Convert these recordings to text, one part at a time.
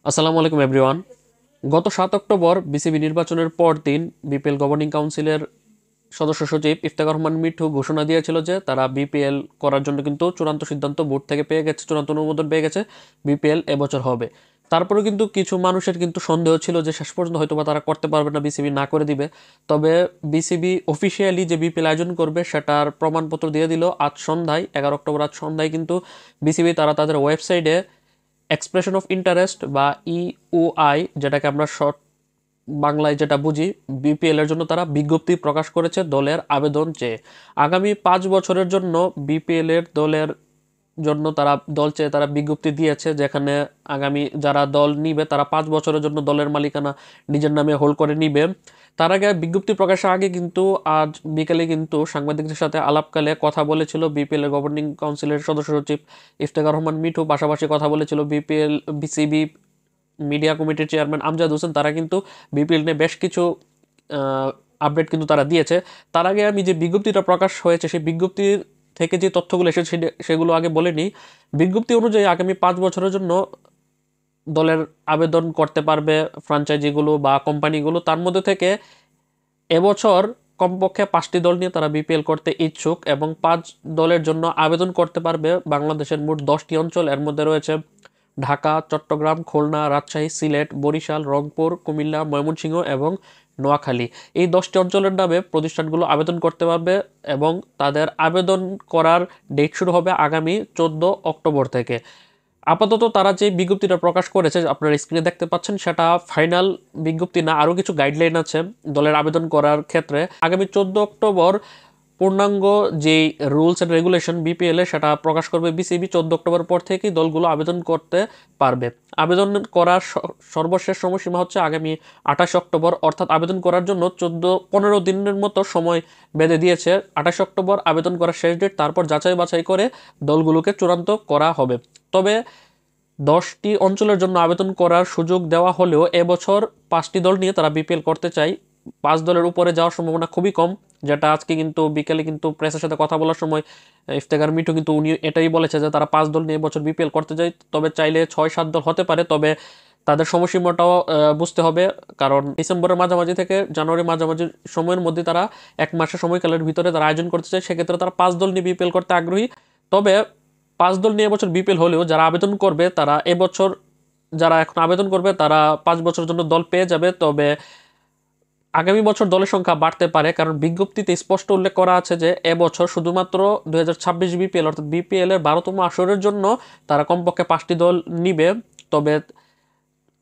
আসসালামু আলাইকুম এভরিওয়ান। গত 7 অক্টোবর বিসিবি নির্বাচনের পর দিন বিপিএল গভর্নিং কাউন্সিলের সদস্য সচিব ইফতেখার রহমান মিঠু ঘোষণা দিয়েছিল যে তারা বিপিএল করার জন্য কিন্তু চূড়ান্ত সিদ্ধান্ত বোর্ড থেকে পেয়ে গেছে, চূড়ান্ত অনুমোদন পেয়ে গেছে, বিপিএল এবছর হবে। তারপরেও কিন্তু কিছু মানুষের কিন্তু সন্দেহ ছিল যে শেষ পর্যন্ত হয়তোবা তারা করতে পারবে না, বিসিবি না করে দিবে। তবে বিসিবি অফিসিয়ালি যে বিপিএল আয়োজন করবে সেটার প্রমাণপত্র দিয়ে দিল আজ সন্ধ্যায়, 11 অক্টোবর আজ সন্ধ্যায় কিন্তু বিসিবি তারা তাদের ওয়েবসাইটে এক্সপ্রেশন অফ ইন্টারেস্ট বা ইউআই, যেটাকে আমরা শর্ট বাংলায় যেটা বুঝি, বিপিএল এর জন্য তারা বিজ্ঞপ্তি প্রকাশ করেছে দলের আবেদন চেয়ে। আগামী 5 বছরের জন্য বিপিএল এর দলের জন্য তারা দল চেয়ে তারা বিজ্ঞপ্তি দিয়েছে, যেখানে আগামী যারা দল নিবে তারা 5 বছরের জন্য দলের মালিকানা নিজের নামে হোল্ড করে নিবে। তার আগে বিজ্ঞপ্তি প্রকাশের আগে কিন্তু আজ বিকেলে কিন্তু সাংবাদিকদের সাথে আলাপকালে কথা বলেছিল বিপিএল এর গভর্নিং কাউন্সিলের সদস্য সচিব ইফতেখার রহমান মিঠু। পাশাপাশি কথা বলেছিল বিসিবি মিডিয়া কমিটির চেয়ারম্যান আমজাদ হোসেন। তারা কিন্তু বিপিএল নিয়ে বেশ কিছু আপডেট কিন্তু তারা দিয়েছে। তার আগে আমি যে বিজ্ঞপ্তিটা প্রকাশ হয়েছে সেই বিজ্ঞপ্তির থেকে যে তথ্যগুলো এসেছে সেগুলো আগে বলে নিই। বিজ্ঞপ্তি অনুযায়ী আগামী 5 বছরের জন্য দলের আবেদন করতে পারবে ফ্র্যাঞ্চাইজিগুলো বা কোম্পানিগুলো। তার মধ্যে থেকে এবছর কমপক্ষে 5টি দল নিয়ে তারা বিপিএল করতে ইচ্ছুক এবং 5 দলের জন্য আবেদন করতে পারবে বাংলাদেশের মোট 10টি অঞ্চল। এর মধ্যে রয়েছে ঢাকা, চট্টগ্রাম, খুলনা, রাজশাহী, সিলেট, বরিশাল, রংপুর, কুমিল্লা, ময়মনসিংহ এবং নোয়াখালী। এই 10টি অঞ্চলের নামে প্রতিষ্ঠানগুলো আবেদন করতে পারবে এবং তাদের আবেদন করার ডেট শুরু হবে আগামী 14 অক্টোবর থেকে। আপাতত তারা যে বিজ্ঞপ্তিটা প্রকাশ করেছে আপনারা স্ক্রিনে দেখতে পাচ্ছেন, সেটা ফাইনাল বিজ্ঞপ্তি না, আরও কিছু গাইডলাইন আছে দলের আবেদন করার ক্ষেত্রে। আগামী 14 অক্টোবর পূর্ণাঙ্গ যেই রুলস অ্যান্ড রেগুলেশন বিপিএল এ সেটা প্রকাশ করবে বিসিবি। 14 অক্টোবর পর থেকেই দলগুলো আবেদন করতে পারবে। আবেদন করার সর্বশেষ সময়সীমা হচ্ছে আগামী 28 অক্টোবর, অর্থাৎ আবেদন করার জন্য 15 দিনের মতো সময় বেঁধে দিয়েছে। 28 অক্টোবর আবেদন করার শেষ ডেট, তারপর যাচাই বাছাই করে দলগুলোকে চূড়ান্ত করা হবে। তবে 10টি অঞ্চলের জন্য আবেদন করার সুযোগ দেওয়া হলেও এবছর 5টি দল নিয়ে তারা বিপিএল করতে চায়। 5 দলের উপরে যাওয়ার সম্ভাবনা খুবই কম, যেটা আজকে কিন্তু বিকেলে কিন্তু প্রেসের সাথে কথা বলার সময় ইফতেখার মিঠু কিন্তু উনি এটাই বলেছে যে তারা 5 দল নিয়ে এবছর বিপিএল করতে চায়। তবে চাইলে 6-7 দল হতে পারে, তবে তাদের সময়সীমাটাও বুঝতে হবে, কারণ ডিসেম্বরের মাঝামাঝি থেকে জানুয়ারি মাঝামাঝি সময়ের মধ্যে তারা 1 মাসের সময়কালের ভিতরে তারা আয়োজন করতে চায়। সেক্ষেত্রে তারা 5 দল নিয়ে বিপিএল করতে আগ্রহী। তবে 5 দল নিয়ে এবছর বিপিএল হলেও যারা আবেদন করবে তারা এবছর, যারা এখন আবেদন করবে তারা 5 বছরের জন্য দল পেয়ে যাবে। তবে আগামী বছর দলের সংখ্যা বাড়তে পারে, কারণ বিজ্ঞপ্তিতে স্পষ্ট উল্লেখ করা আছে যে এবছর শুধুমাত্র 2026 বিপিএল অর্থাৎ বিপিএল এর 12তম আসরের জন্য তারা কমপক্ষে 5টি দল নিবে। তবে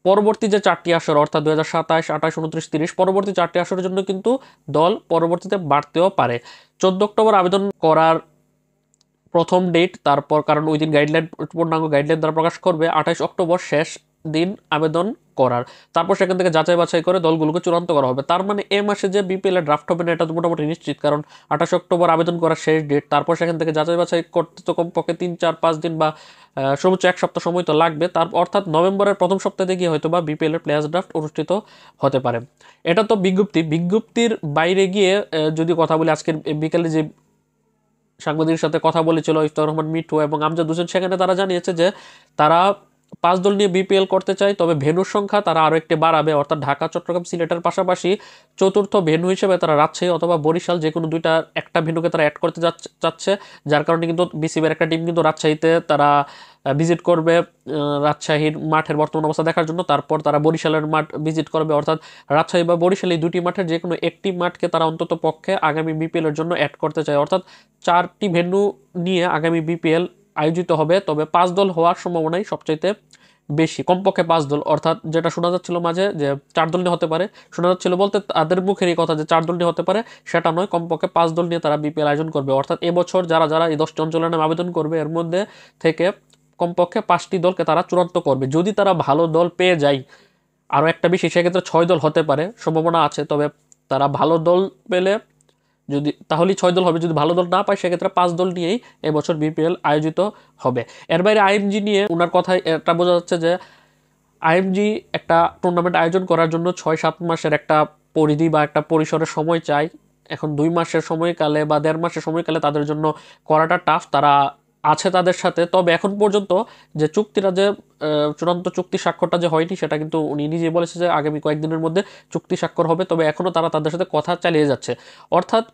পরবর্তী যে 4টি আসর অর্থাৎ 2027, 28, 29, 30 পরবর্তী 4টি আসরের জন্য কিন্তু দল পরবর্তীতে বাড়তেও পারে। 14 অক্টোবর আবেদন করার প্রথম ডেট, তারপর কারণ ওই দিন গাইডলাইন, পূর্ণাঙ্গ গাইডলাইন তারা প্রকাশ করবে। 28 অক্টোবর শেষ দিন আবেদন করার, তারপর সেখান থেকে যাচাই বাছাই করে দলগুলোকে চূড়ান্ত করা হবে। তার মানে এ মাসে যে বিপিএল এর ড্রাফট হবে না এটা তো মোটামুটি নিশ্চিত, কারণ 28 অক্টোবর আবেদন করার শেষ ডেট, তারপর সেখান থেকে যাচাই বাছাই করতে তো কমপক্ষে 3, 4, 5 দিন বা সর্বোচ্চ 1 সপ্তাহ সময় তো লাগবে। তার অর্থাৎ নভেম্বরের প্রথম সপ্তাহে গিয়ে হয়তো বা বিপিএল এর প্লেয়ার্স ড্রাফট অনুষ্ঠিত হতে পারে। এটা তো বিজ্ঞপ্তির বাইরে গিয়ে যদি কথা বলি, আজকের বিকেলে যে সাংবাদিকের সাথে কথা বলেছিল ইফতেখার রহমান মিঠু এবং আমজাদ হোসেন, সেখানে তারা জানিয়েছে যে তারা 5 দল নিয়ে বিপিএল করতে চায়। তবে ভেন্যুর সংখ্যা তারা আরও একটি বাড়াবে, অর্থাৎ ঢাকা, চট্টগ্রাম, সিলেটের পাশাপাশি চতুর্থ ভেন্যু হিসেবে তারা রাজশাহী অথবা বরিশাল যে কোনো দুইটা একটা ভেন্যুকে তারা অ্যাড করতে চাচ্ছে। যার কারণে কিন্তু বিসিবির একটা টিম কিন্তু রাজশাহীতে তারা ভিজিট করবে রাজশাহীর মাঠের বর্তমান অবস্থা দেখার জন্য। তারপর তারা বরিশালের মাঠ ভিজিট করবে, অর্থাৎ রাজশাহী বা বরিশাল এই দুটি মাঠের যে কোনো একটি মাঠকে তারা অন্তত পক্ষে আগামী বিপিএল এর জন্য অ্যাড করতে চায়। অর্থাৎ 4টি ভেন্যু নিয়ে আগামী বিপিএল আয়োজিত হবে। তবে 5 দল হওয়ার সম্ভাবনাই সবচাইতে বেশি, কমপক্ষে 5 দল। অর্থাৎ যেটা শোনা যাচ্ছিল মাঝে যে 4 দল নিয়ে হতে পারে, শোনা যাচ্ছিল বলতে তাদের মুখের এই কথা যে 4 দল নিয়ে হতে পারে, সেটা নয়, কমপক্ষে 5 দল নিয়ে তারা বিপিএল আয়োজন করবে। অর্থাৎ এবছর যারা যারা এই 10টি অঞ্চলের নামে আবেদন করবে এর মধ্যে থেকে কমপক্ষে 5টি দলকে তারা চূড়ান্ত করবে। যদি তারা ভালো দল পেয়ে যায় আরও একটা বেশি, সেক্ষেত্রে 6 দল হতে পারে, সম্ভাবনা আছে। তবে তারা ভালো দল পেলে যদি তাহলেই 6 দল হবে, যদি ভালো দল না পায় সেক্ষেত্রে 5 দল নিয়েই এবছর বিপিএল আয়োজিত হবে। এর বাইরে আইএমজি নিয়ে ওনার কথায় এটা বোঝা যাচ্ছে যে আইএমজি একটা টুর্নামেন্ট আয়োজন করার জন্য 6-7 মাসের একটা পরিধি বা একটা পরিসরের সময় চাই। এখন 2 মাসের সময়কালে বা 1.5 মাসের সময়কালে তাদের জন্য করাটা টাফ। তারা আছে তাদের সাথে। তবে এখন পর্যন্ত যে চুক্তিটা যে চূড়ান্ত চুক্তি স্বাক্ষরটা যে হয়নি, সেটা কিন্তু উনি নিজে বলেছে যে আগামী কয়েকদিনের মধ্যে চুক্তি স্বাক্ষর হবে। তবে এখনও তারা তাদের সাথে কথা চালিয়ে যাচ্ছে। অর্থাৎ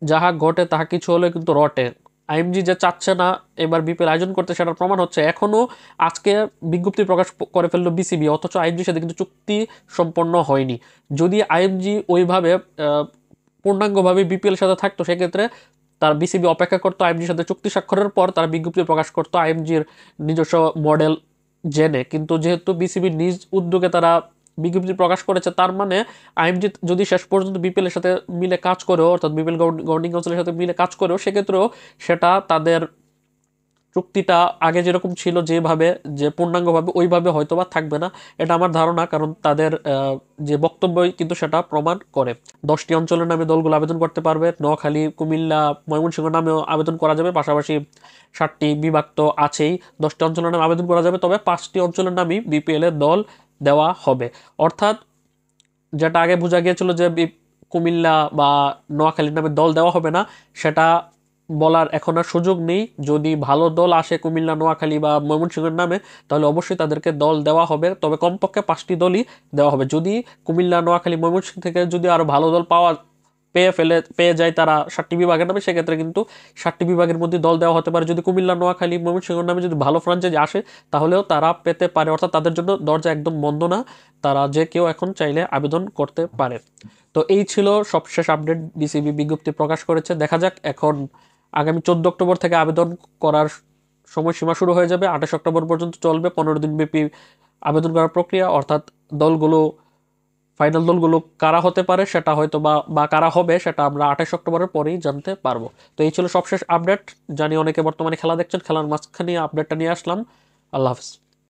যাহা ঘটে তাহা কিছু হলে কিন্তু রটে। আইএমজি যে চাচ্ছে না এবার বিপিএল আয়োজন করতে, সেটার প্রমাণ হচ্ছে এখনও আজকে বিজ্ঞপ্তি প্রকাশ করে ফেললো বিসিবি, অথচ আইএমজির সাথে কিন্তু চুক্তি সম্পন্ন হয়নি। যদি আইএমজি ওইভাবে পূর্ণাঙ্গভাবে বিপিএল সাথে থাকতো, সেক্ষেত্রে তার বিসিবি অপেক্ষা করতো আইএমজির সাথে চুক্তি স্বাক্ষরের পর তারা বিজ্ঞপ্তি প্রকাশ করতো আইএমজির নিজস্ব মডেল জেনে। কিন্তু যেহেতু বিসিবি নিজ উদ্যোগে তারা বিজ্ঞপ্তি প্রকাশ করেছে, তার মানে আইএমজি যদি শেষ পর্যন্ত বিপিএল এর সাথে মিলে কাজ করেও, অর্থাৎ বিপিএল গভর্নিং কাউন্সিলের সাথে মিলে কাজ করেও, সেক্ষেত্রেও সেটা তাদের চুক্তিটা আগে যেরকম ছিল যেভাবে, যে পূর্ণাঙ্গভাবে ওইভাবে হয়তো বা থাকবে না। এটা আমার ধারণা, কারণ তাদের যে বক্তব্যই কিন্তু সেটা প্রমাণ করে। 10টি অঞ্চলের নামে দলগুলো আবেদন করতে পারবে। নোয়াখালী, কুমিল্লা, ময়মনসিংহ নামেও আবেদন করা যাবে। পাশাপাশি 7টি বিভাগ তো আছেই। 10টি অঞ্চলের নামে আবেদন করা যাবে, তবে 5টি অঞ্চলের নামই বিপিএল এর দল দেওয়া হবে। অর্থাৎ যেটা আগে বোঝা গিয়েছিল যে কুমিল্লা বা নোয়াখালীর নামে দল দেওয়া হবে না, সেটা বলার এখন আর সুযোগ নেই। যদি ভালো দল আসে কুমিল্লা, নোয়াখালী বা ময়মনসিংহের নামে, তাহলে অবশ্যই তাদেরকে দল দেওয়া হবে। তবে কমপক্ষে 5টি দলই দেওয়া হবে। যদি কুমিল্লা, নোয়াখালী, ময়মনসিংহ থেকে যদি আরও ভালো দল পেয়ে যায় তারা 7টি বিভাগের নামে, সেক্ষেত্রে কিন্তু 7টি বিভাগের মধ্যে দল দেওয়া হতে পারে। যদি কুমিল্লা, নোয়াখালী, ময়মনসিংহের নামে যদি ভালো ফ্রাঞ্চাইজি আসে, তাহলেও তারা পেতে পারে। অর্থাৎ তাদের জন্য দরজা একদম বন্ধ না, তারা যে কেউ এখন চাইলে আবেদন করতে পারে। তো এই ছিল সবশেষ আপডেট। বিসিবি বিজ্ঞপ্তি প্রকাশ করেছে, দেখা যাক এখন আগামী 14 অক্টোবর থেকে আবেদন করার সময়সীমা শুরু হয়ে যাবে। 28 অক্টোবর পর্যন্ত চলবে 15 দিন ব্যাপী আবেদন করার প্রক্রিয়া। অর্থাৎ দলগুলো, ফাইনাল দলগুলো কারা হতে পারে সেটা হয়তো বা কারা হবে সেটা আমরা 28 অক্টোবরের পরেই জানতে পারবো। তো এই ছিল সবশেষ আপডেট। জানি অনেকে বর্তমানে খেলা দেখছেন, খেলার মাঝখানে আপডেটটা নিয়ে আসলাম। আল্লাহ হাফিজ।